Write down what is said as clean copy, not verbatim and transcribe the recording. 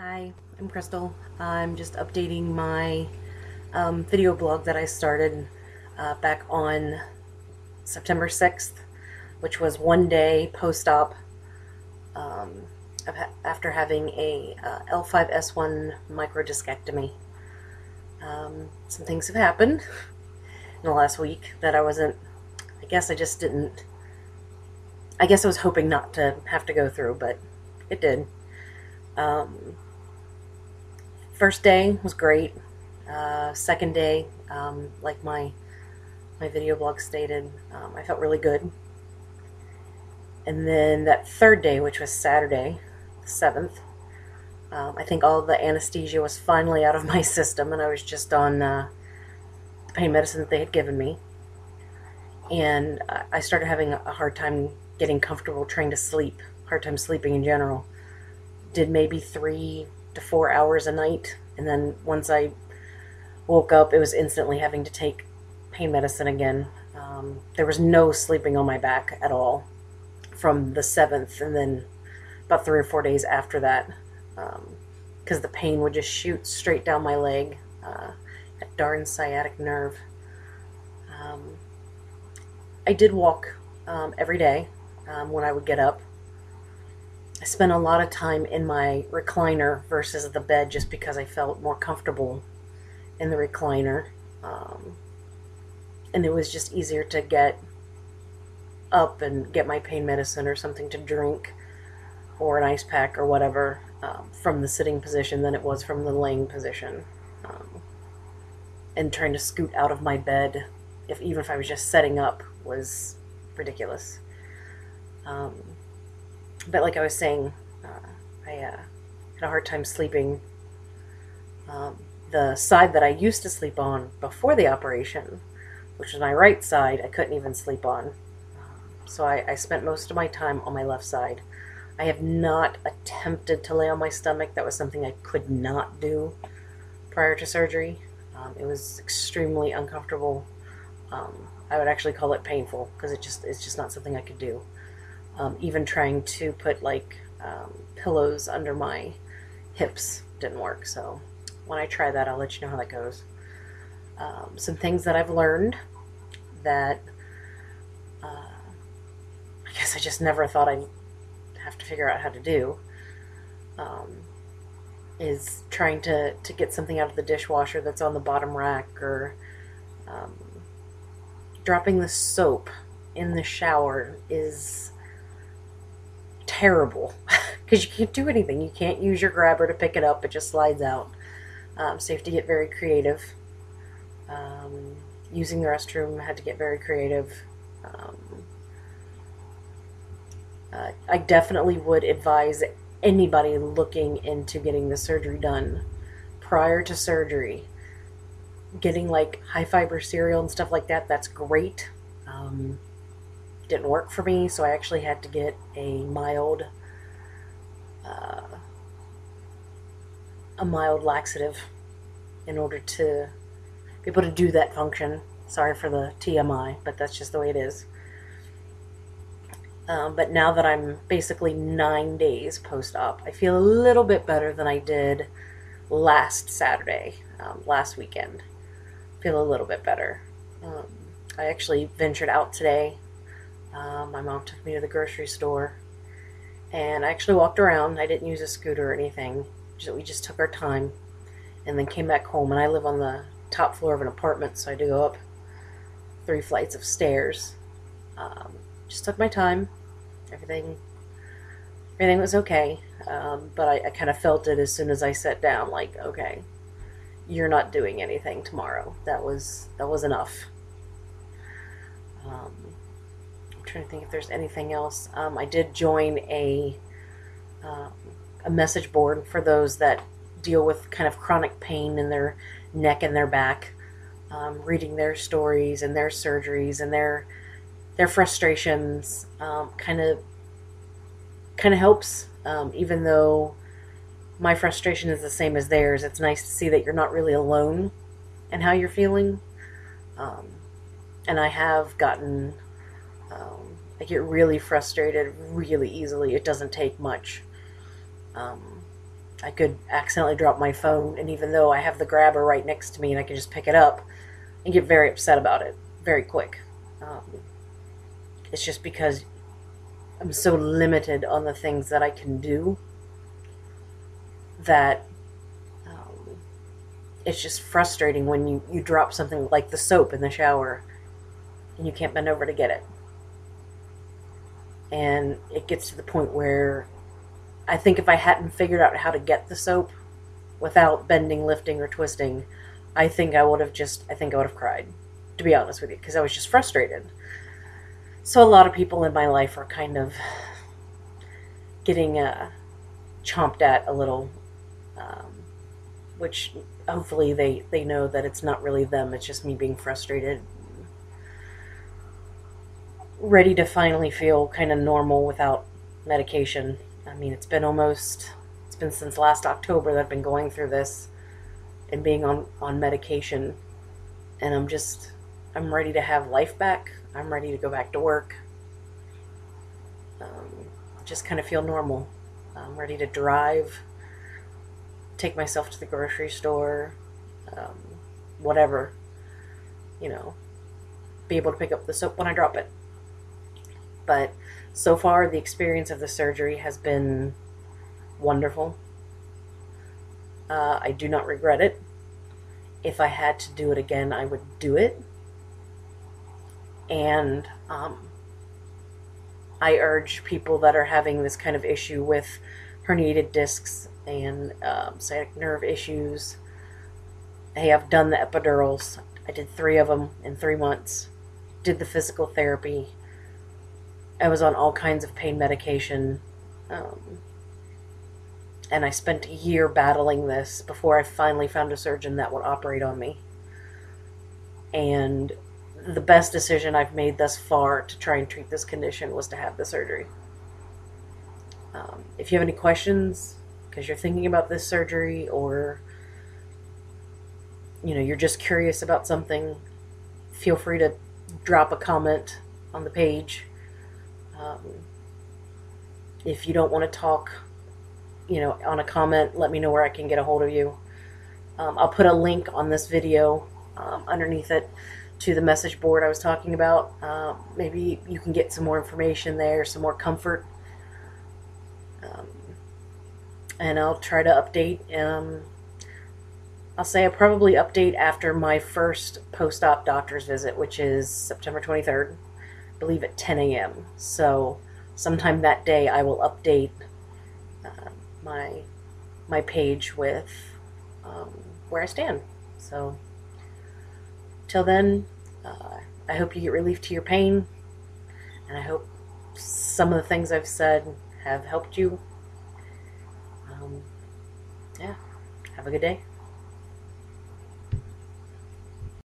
Hi, I'm Crystal. I'm just updating my video blog that I started back on September 6th, which was one day post-op um, after having a L5 S1 Microdiscectomy. Some things have happened in the last week that I guess I just didn't, I guess I was hoping not to have to go through, but it did. Um, First day was great. Second day, like my video blog stated, I felt really good. And then that third day, which was Saturday, the 7th, I think all the anesthesia was finally out of my system, and I was just on the pain medicine that they had given me. And I started having a hard time getting comfortable trying to sleep, hard time sleeping in general. Did maybe 3 to 4 hours a night, and then once I woke up, it was instantly having to take pain medicine again. There was no sleeping on my back at all from the 7th, and then about 3 or 4 days after that, because the pain would just shoot straight down my leg, that darn sciatic nerve. Um, I did walk every day when I would get up. I spent a lot of time in my recliner versus the bed just because I felt more comfortable in the recliner. And it was just easier to get up and get my pain medicine or something to drink or an ice pack or whatever from the sitting position than it was from the laying position. And trying to scoot out of my bed, even if I was just setting up, was ridiculous. But like I was saying, I had a hard time sleeping. The side that I used to sleep on before the operation, which was my right side, I couldn't even sleep on. So I spent most of my time on my left side. I have not attempted to lay on my stomach. That was something I could not do prior to surgery. It was extremely uncomfortable. I would actually call it painful because it's just not something I could do. Even trying to put pillows under my hips didn't work. So when I try that, I'll let you know how that goes. Some things that I've learned that I guess I just never thought I'd have to figure out how to do is trying to get something out of the dishwasher that's on the bottom rack, or dropping the soap in the shower is terrible because you can't do anything. You can't use your grabber to pick it up, it just slides out. So you have to get very creative. Using the restroom, I had to get very creative. I definitely would advise anybody looking into getting the surgery done prior to surgery. Getting like high fiber cereal and stuff like that, that's great. Didn't work for me, so I actually had to get a mild laxative in order to be able to do that function. Sorry for the TMI, but that's just the way it is. But now that I'm basically 9 days post-op, I feel a little bit better than I did last Saturday, last weekend. Feel a little bit better. I actually ventured out today. My mom took me to the grocery store, and I actually walked around. I didn't use a scooter or anything. We just took our time and then came back home. And I live on the top floor of an apartment, so I had to go up 3 flights of stairs. Just took my time. Everything was okay, but I kind of felt it as soon as I sat down, like, okay, you're not doing anything tomorrow. That was enough. I'm trying to think if there's anything else. I did join a message board for those that deal with kind of chronic pain in their neck and their back, reading their stories and their surgeries and their frustrations. Kind of helps, even though my frustration is the same as theirs. It's nice to see that you're not really alone in how you're feeling. And I have gotten, I get really frustrated really easily. It doesn't take much. I could accidentally drop my phone, and even though I have the grabber right next to me and I can just pick it up and get very upset about it very quick. It's just because I'm so limited on the things that I can do that it's just frustrating when you drop something like the soap in the shower and you can't bend over to get it. And it gets to the point where I think if I hadn't figured out how to get the soap without bending, lifting, or twisting, I think I would have cried, to be honest with you, because I was just frustrated. So a lot of people in my life are kind of getting chomped at a little, which hopefully they know that it's not really them, it's just me being frustrated, ready to finally feel kind of normal without medication. I mean, it's been since last October that I've been going through this and being on medication, and I'm ready to have life back. I'm ready to go back to work. Just kind of feel normal. I'm ready to drive, take myself to the grocery store, whatever, be able to pick up the soap when I drop it. But so far, the experience of the surgery has been wonderful. I do not regret it. If I had to do it again, I would do it. And I urge people that are having this kind of issue with herniated discs and sciatic nerve issues. Hey, I've done the epidurals. I did 3 of them in 3 months. Did the physical therapy. I was on all kinds of pain medication. And I spent a year battling this before I finally found a surgeon that would operate on me. And the best decision I've made thus far to try and treat this condition was to have the surgery. If you have any questions, because you're thinking about this surgery, or you're just curious about something, feel free to drop a comment on the page. If you don't want to talk, on a comment, let me know where I can get a hold of you. I'll put a link on this video underneath it to the message board I was talking about. Maybe you can get some more information there, some more comfort. And I'll try to update. I'll say I'll probably update after my first post-op doctor's visit, which is September 23rd, I believe at 10 a.m. So sometime that day I will update my page with where I stand. So till then, I hope you get relief to your pain, and I hope some of the things I've said have helped you. Yeah, have a good day.